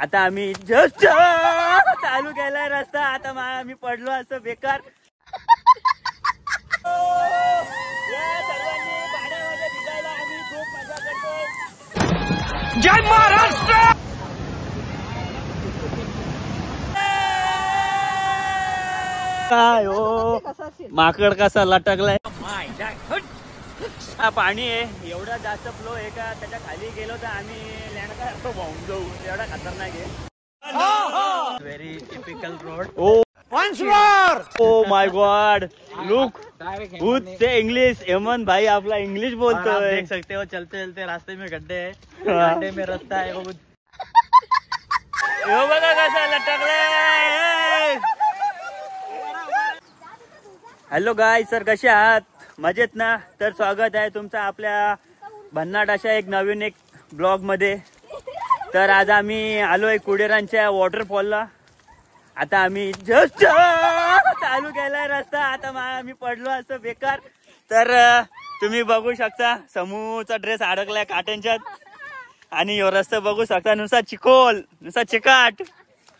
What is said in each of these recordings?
आता आम्ही जस्ट चालू केलाय रस्ता. आता आम्ही पडलो असं बेकार. सर्वांनी पाण्यामध्ये भिजायला आम्ही खूप मजा करतोय. जय महाराष्ट्र. काय हो माकड कसा लटकलाय. हा पाणी आहे एवढा जास्त फ्लो आहे का त्याच्या खाली गेलो तर आम्ही लँड करतो बॉम्ब जाऊ. एवढा खतरनाक आहे. Very typical road. Oh once more. Oh my God! Look, who's the English? एमन भाई आपला इंग्लिश बोलतोय. आप देख सकते हो चलते चलते रास्ते में गड्ढे है. गड्ढे में रास्ता है वो. यो बघा कसा लटकलाय. हॅलो गाय सर कसे आहात. मजेत ना. तर स्वागत आहे तुमचं आपल्या भन्नाट अशा एक नवीन एक ब्लॉग मध्ये. तर आज आम्ही आलोय कुडेरांच्या वॉटरफॉलला. आता आम्ही जस्ट चालू केलाय रस्ता. आता आम्ही पडलो असं बेकार. तर तुम्ही बघू शकता समूचा ड्रेस अडकलाय काट्यांच्यात. आणि यो रस्ता बघू शकता नुसता चिखोल नुसता चिकाट.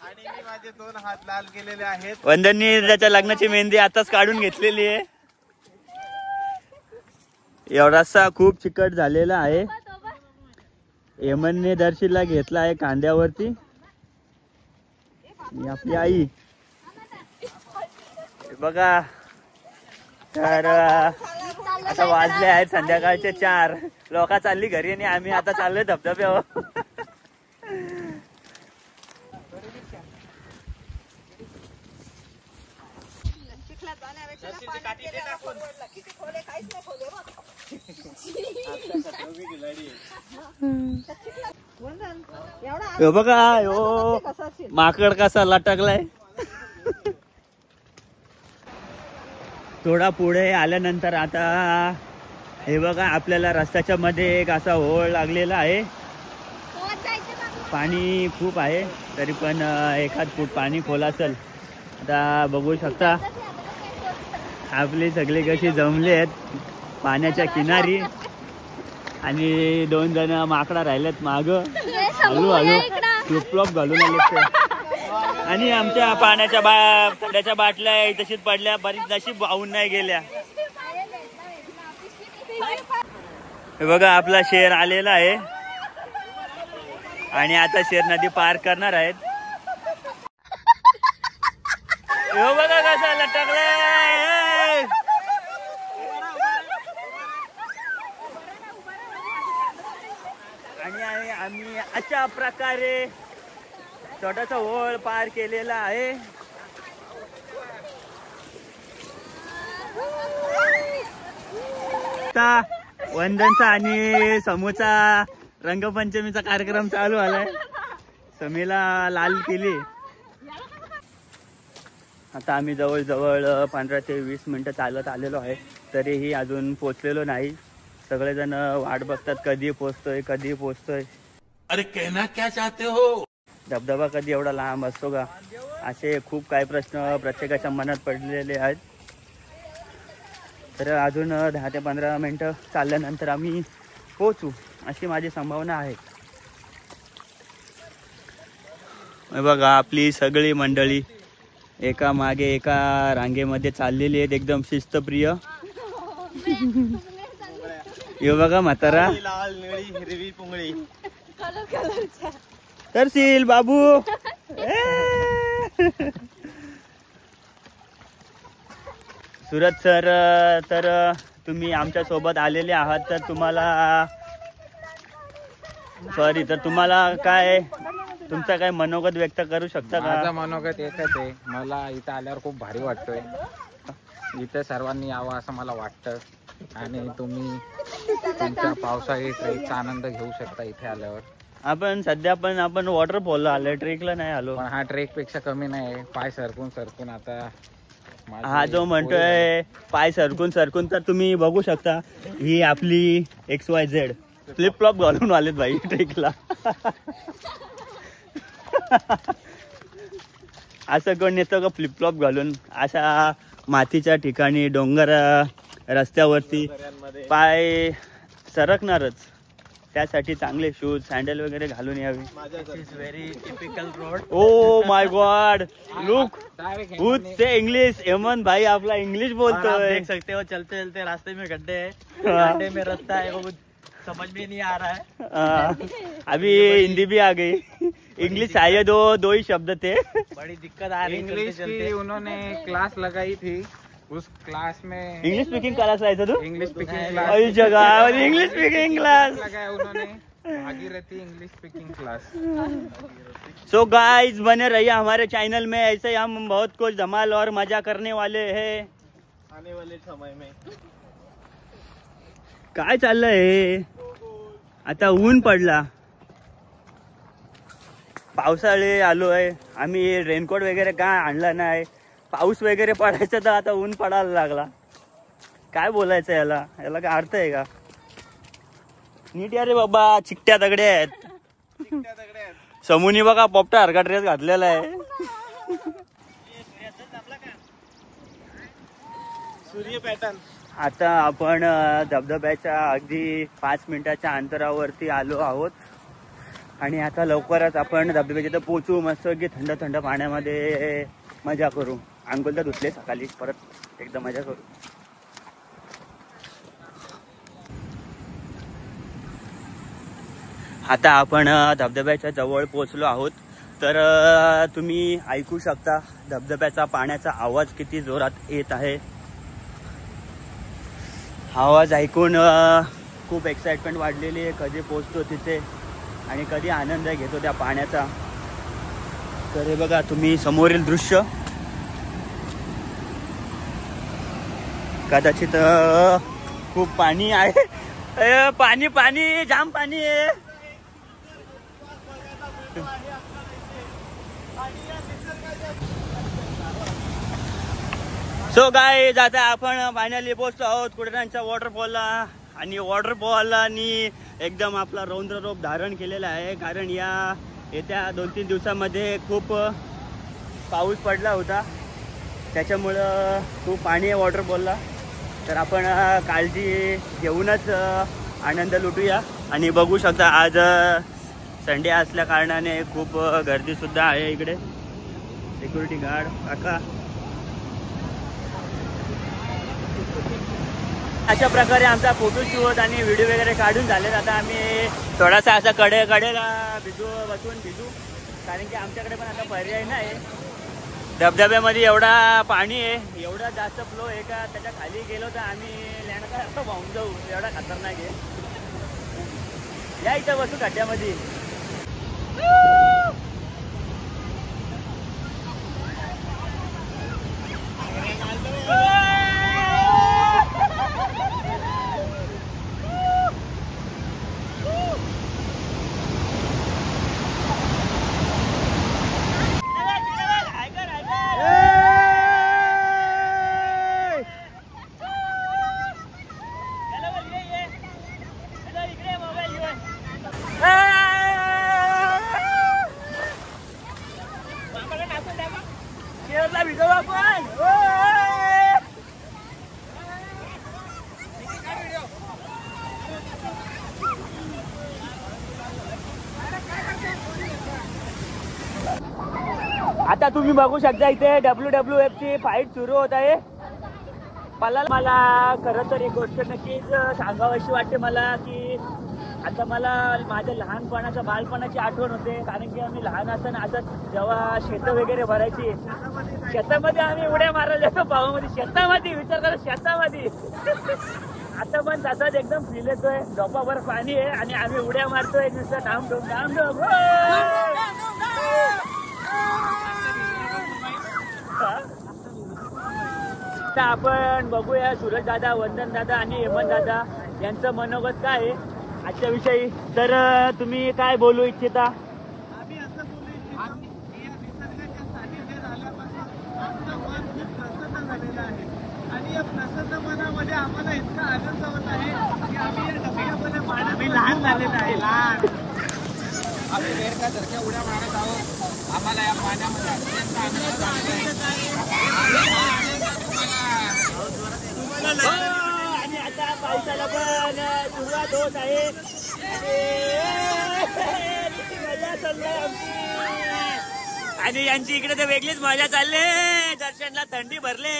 आणि मी माझे 2 हात लाल केलेले आहेत. वंदननी त्याच्या लग्नाची मेहंदी आताच काढून घेतलेली आहे. एवढा रस्ता खूप चिकट झालेला आहे. यमनने दर्शीला घेतला आहे कांद्यावरती. आपली आई बघा. तर आता वाजले आहेत संध्याकाळचे 4. लोक चालली घरी आणि आम्ही आता चाललोय धबधब्यावर. बघा हो माकड कसा लटकलाय. थोडा पुढे आल्यानंतर आता हे बघा आपल्याला रस्त्याच्या मध्ये एक असा होळ लागलेला आहे. पाणी खूप आहे तरी पण 1 फूट पाणी खोल असेल. आता बघू शकता आपली सगळी कशी जमली आहेत पाण्याच्या किनारी. आणि 2 जण माकडा राहिलेत माग. हळू हळू फ्लॉप घालून आले. आणि आमच्या पाण्याच्या थंड्याच्या बाटल्या तशीच पडल्या. बरीच नशीब वाहून नाही गेल्या. हे बघा आपला शेर आलेला आहे. आणि आता शेर नदी पार करणार आहेत. हे बघा कसा लटकलाय. आणि आम्ही अशा प्रकारे छोटासा होळ पार केलेला आहे. आता वंदनचा आणि समूचा रंगपंचमीचा कार्यक्रम चालू आलाय. समीला लाल केली. आता आम्ही जवळजवळ 15 ते 20 मिनिटं चालत आलेलो आहे. तरीही अजून पोचलेलो नाही. सगळेजण वाट बघतात कधी पोचतोय कधी पोचतोय. अरे कहना क्या चाहते हो. धबधबा कधी एवढा लांब असतो का. असे खूप काही प्रश्न प्रत्येकाच्या मनात पडलेले आहेत. तर अजून 10 ते 15 मिनिटं चालल्यानंतर आम्ही पोचू अशी माझी संभावना आहे. बघा आपली सगळी मंडळी एका मागे एका रांगेमध्ये चाललेली आहेत. एकदम शिस्तप्रिय. यो बघा म्हातारा लाल निळी हिरवी पुंगळी तरशील बाबू. सुरत सर तर तुम्ही आमच्या सोबत आलेले आहात. तर तुम्हाला सॉरी तर तुम्हाला काय तुमचा काय मनोगत व्यक्त करू शकता का. माझं मनोगत एकच आहे. मला इथं आल्यावर खूप भारी वाटतोय. इथं सर्वांनी यावं असं मला वाटतं. आणि तुम्ही तुमच्या पावसाळी ट्रेकचा आनंद घेऊ शकता इथे आल्यावर. आपण वॉटरफॉलला आलोय ट्रेकला नाही आलो. पण हा ट्रेक पेक्षा कमी नाही. पाय सरकून सरकून आता हा जो म्हणतोय पाय सरकून सरकून तर तुम्ही बघू शकता. ही आपली XYZ फ्लिप फ्लॉप घालून आलेत भाई ट्रेकला. असं कोण येतं का फ्लिप फ्लॉप घालून अशा मातीच्या ठिकाणी डोंगर रस्त्यावरती. पाय सरकणारच. त्यासाठी चांगले शूज सँडल वगैरे घालून यावे. Very typical road. Oh my God, look who's say English. Hemant भाई आपला इंग्लिश बोलतोय. देख सकते हो चलते चलते रास्ते में गड्ढे है, हाँ. गड्ढे में रास्ता है वो समझ में नहीं आ रहा है. अभी हिंदी भी आ गई. इंग्लिश शायद दो ही शब्द थे. बड़ी दिक्कत आ रही है इंग्लिश चलते की चलते. उन्होंने क्लास लगाई थी, उस क्लास में इंग्लिश स्पीकिंग क्लास लायचा तू. इंग्लिश स्पीकिंग अरे क्लास जगह इंग्लिश स्पीकिंग क्लास लगाया उन्होंने, Bhagirathi English speaking class. So guys बने रहिए हमारे चैनल में. ऐसे ही हम बहुत कुछ धमाल और मजा करने वाले हैं आने वाले समय में. काय चाललंय. आता ऊन पडला, पावसाळे आलो आहे आम्ही. रेनकोट वगैरे काय आणला नाही. पाऊस वगैरे पडायचा तर आता ऊन पडायला लागला. काय बोलायचं याला, याला काय अर्थ आहे का. नीट या रे बाबा, चिकट्या दगडे आहेत. समूनी बघा पोपटा हरका ड्रेस घातलेला आहे. सूर्य पॅटर्न. आता आपण धबधब्याच्या अगदी 5 मिनिटाच्या अंतरावरती आलो आहोत आणि आता लवकरच आपण धबधब्याच्या इथं पोचू. मस्त की थंड थंड पाण्यामध्ये मजा करू. अंघोळ तर धुतले सकाळी, परत एकदा मजा करू. आता आपण धबधब्याच्या जवळ पोचलो आहोत. तर तुम्ही ऐकू शकता धबधब्याचा पाण्याचा आवाज किती जोरात येत आहे. आवाज ऐकून खूप एक्साइटमेंट वाढलेली आहे. कधी पोचतो तिथे आणि कधी आनंद घेतो त्या पाण्याचा. तर हे बघा तुम्ही समोरील दृश्य. कदाचित खूप पाणी आहे. पाणी पाणी जाम पाणी आहे. सो गाईज आता आपण फायनली पोहोचलो आहोत कुडरांच्या वॉटरफॉलला. आणि वॉटरफॉलनी एकदम आपला रौद्ररूप धारण केलेला आहे. कारण येत्या 2-3 दिवसामध्ये खूप पाऊस पडला होता, त्याच्यामुळं खूप पाणी आहे वॉटरफॉलला. तर आपण काळजी घेऊनच आनंद लुटूया. आणि बघू शकता आज संडे असल्या कारणाने खूप गर्दीसुद्धा आहे इकडे. सिक्युरिटी गार्ड काका. अशा प्रकारे आमचा फोटोशूट आणि व्हिडिओ वगैरे काढून झाले. आता आम्ही थोडासा असा कडेला बसून भिजू, कारण की आमच्याकडे पण आता पर्याय नाही. धबधब्यामध्ये एवढा पाणी आहे, एवढा जास्त फ्लो आहे का त्याच्या खाली गेलो तर आम्ही लँड काय वाहून जाऊ. एवढा खतरनाक आहे. या इथं बसू खड्ड्यामध्ये. आता तुम्ही बघू शकता इथे WWF ची फाईट सुरू होत आहे. मला खरं तर एक गोष्ट नक्कीच सांगावीशी वाटते मला, की आता मला माझ्या लहानपणाच्या बालपणाची आठवण होते. कारण की आम्ही लहान असताना असं जेव्हा शेतं वगैरे भरायची, शेतामध्ये आम्ही उड्या मारायला जातो पावामध्ये. शेतामध्ये विचार करा, शेतामध्ये. आता पण तसाच एकदम फील येतोय. झोपाभर पाणी आहे आणि आम्ही उड्या मारतोय नुसतं धामधूम धामधूम. आता आपण बघूया सूरज दादा, वंदन दादा आणि हेमंत दादा यांचं मनोगत काय आहे आजच्या विषयी. तर तुम्ही काय बोलू इच्छिता. आम्ही असं बोलू इच्छितो की या निसर्गाच्या सानिध्यात आल्यापासून आमचं मन खूप प्रसन्न झालेलं आहे. आणि या प्रसन्न मनामध्ये आम्हाला इतका आनंद होत आहे की आम्ही या डब्यामध्ये पाण्यात लहान झालेलं आहे. लहान आम्ही बेरकासारख्या उड्या मारत आहोत. आम्हाला या पाण्यामध्ये अत्यंत आनंद झालेला आणि आता पावसाला पण सुरुवात होत आहे. मजा चाललाय आमची. आणि यांची इकडे तर वेगळीच मजा चालले. दर्शनला थंडी भरले.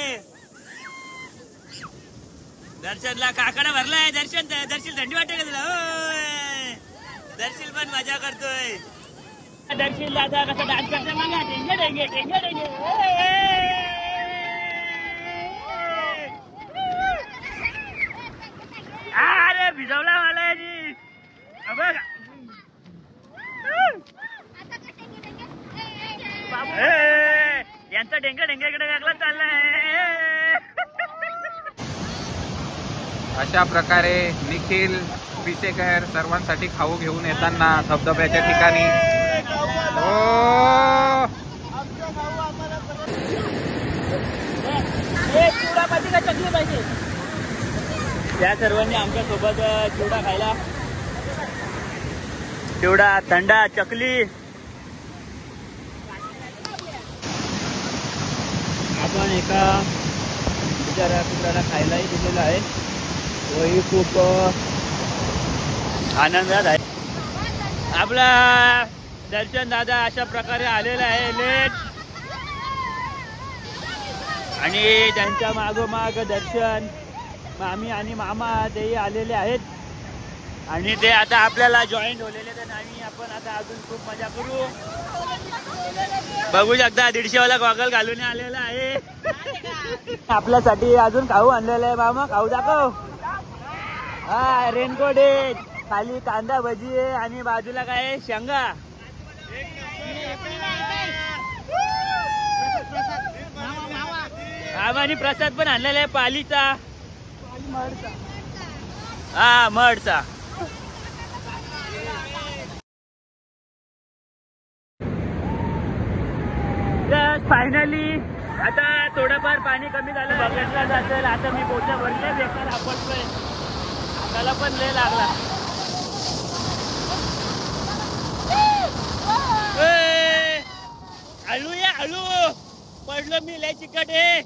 दर्शनला काकडा भरलाय. दर्शन थंडी वाटते का तुला? दर्शन पण मजा करतोय. दर्शन दादा कसा डान्स करतोय मला. डेंगे डेंगे डेंगे डेंगे. अरे भिजवला मला याची. बघ यांचा डेंगा डेंग्याकडे वेगळा चाललाय. अशा प्रकारे निखिल पिसेकर सर्वांसाठी खाऊ घेऊन येताना धबधब्याच्या ठिकाणी. चिवडा पाहिजे का चकली पाहिजे? त्या सर्वांनी आमच्या सोबत चिवडा खायला. चिवडा, थंडा, चकली. आपण एका बिचारा खायलाही दिलेलं आहे. तोही खूप आनंदात आहे. आपला दर्शन दादा अशा प्रकारे आलेला आहे लेट. आणि त्यांच्या मागोमाग दर्शन, मामी आणि मामा तेही आलेले आहेत. आणि ते आता आपल्याला जॉईंट होलेले तर नाही. आपण आता अजून खूप मजा करू. बघू शकता 150 वाला गॉगल घालून आलेला आहे. आपल्यासाठी अजून खाऊ आणलेला आहे. मामा खाऊ दाखव. हा रेनकोट आहे. खाली कांदा भजी आहे आणि बाजूला काय आहे? शेंगा. आणि प्रसाद पण आणलेला आहे पालीचा. हा मडचा. फायनली आता थोडंफार पाणी कमी झालं. बघितलं जातं. आता मी बोटल्या भरले बेकार आपटतोय. त्याला पण लय लागला. हळू या हळू. पडलो मी. लय चिकट आहे.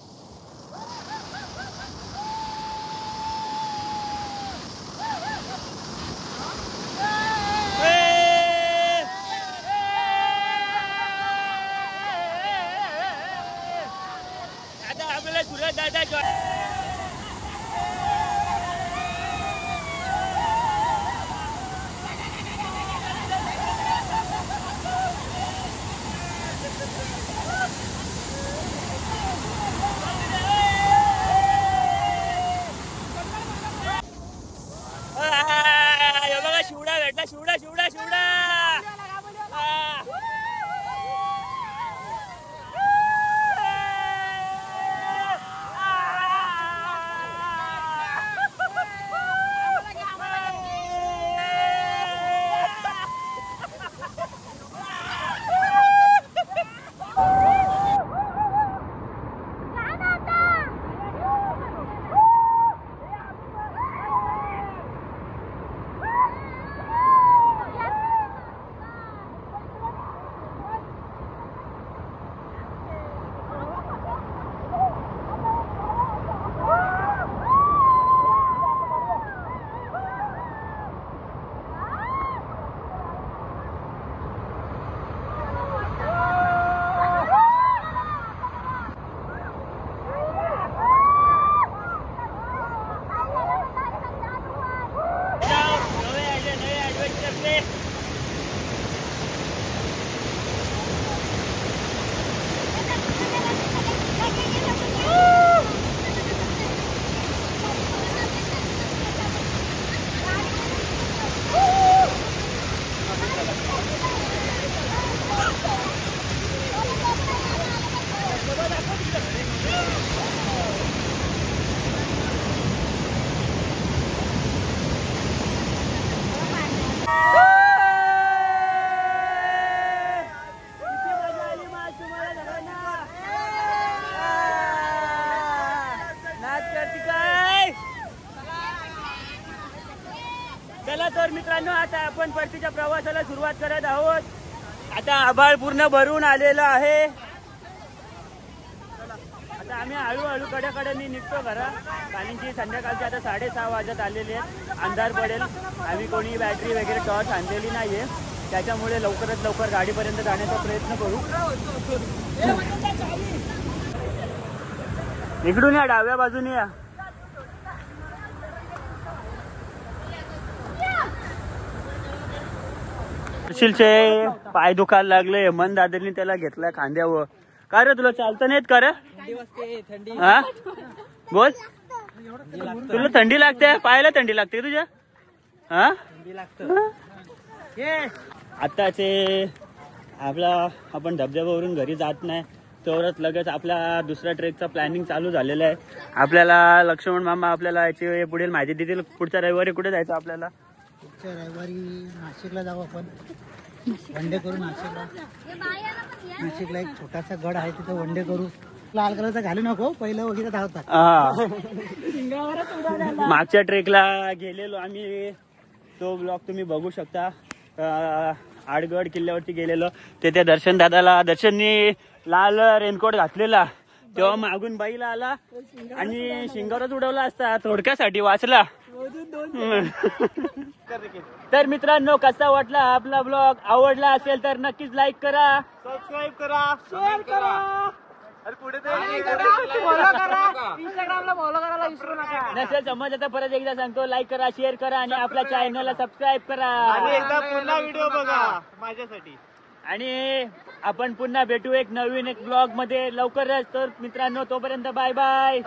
आता आपल्याला सुरत दादा बघा शिवडा भेटला. शिवडा शिवडा शिवडा. चला तर मित्रांनो, आता आपण परतीच्या प्रवासाला सुरुवात करत आहोत. आता आभाळ पूर्ण भरून आलेलं आहे. आता आम्ही हळूहळू कड्याकड्याने निघतो घरा, कारण की संध्याकाळचे आता 6:30 वाजत आलेले आहेत, अंधार पडेल. आम्ही कोणी बॅटरी वगैरे टॉर्च आणलेली नाहीये, त्याच्यामुळे लवकरात लवकर गाडीपर्यंत जाण्याचा प्रयत्न करू. इकडून या, डाव्या बाजूने या. सुशीलचे पाय दुखायला लागले, मन दादरनी त्याला घेतलाय खांद्यावर. काय रे तुला चालतं नाहीत का रे? हा बोल, तुला थंडी लागते? पायाला थंडी लागते तुझ्या? हा आताचे आपला आपण धबधब्यावरून घरी जात नाही तेवढंच लगेच आपल्या दुसऱ्या ट्रेकचा प्लॅनिंग चालू झालेलं आहे. आपल्याला लक्ष्मण मामा आपल्याला याची पुढील माहिती देतील. पुढच्या रविवारी कुठे जायचं आपल्याला? पुढच्या रविवारी नाशिकला जाऊ आपण, वनडे करू नाशिकला. नाशिकला एक छोटासा गड आहे, तिथं वनडे करू. लाल कलरचा घालू नको, पहिलं वगैरे धावतात. मागच्या ट्रेकला गेलेलो आम्ही, तो ब्लॉग तुम्ही बघू शकता. आडगड किल्ल्यावरती गेलेलो, तिथे दर्शन दादाला, दर्शननी लाल रेनकोट घातलेला, तेव्हा मागून बाईला आला आणि शिंगावरच उडवला असता, थोडक्यासाठी वाचला. तर मित्रांनो, कसा वाटला आपला ब्लॉग? आवडला असेल तर नक्कीच लाईक करा, सबस्क्राईब करा, शेअर करा, अरे पुढे नसेल समज तर परत एकदा सांगतो, लाईक करा, शेअर करा आणि आपल्या चॅनलला सबस्क्राईब करा. आणि एकदा पुन्हा व्हिडिओ बघा माझ्यासाठी. आणि आपण पुन्हा भेटू एक नवीन ब्लॉग मध्ये लवकरच. तर मित्रांनो, तोपर्यंत बाय बाय.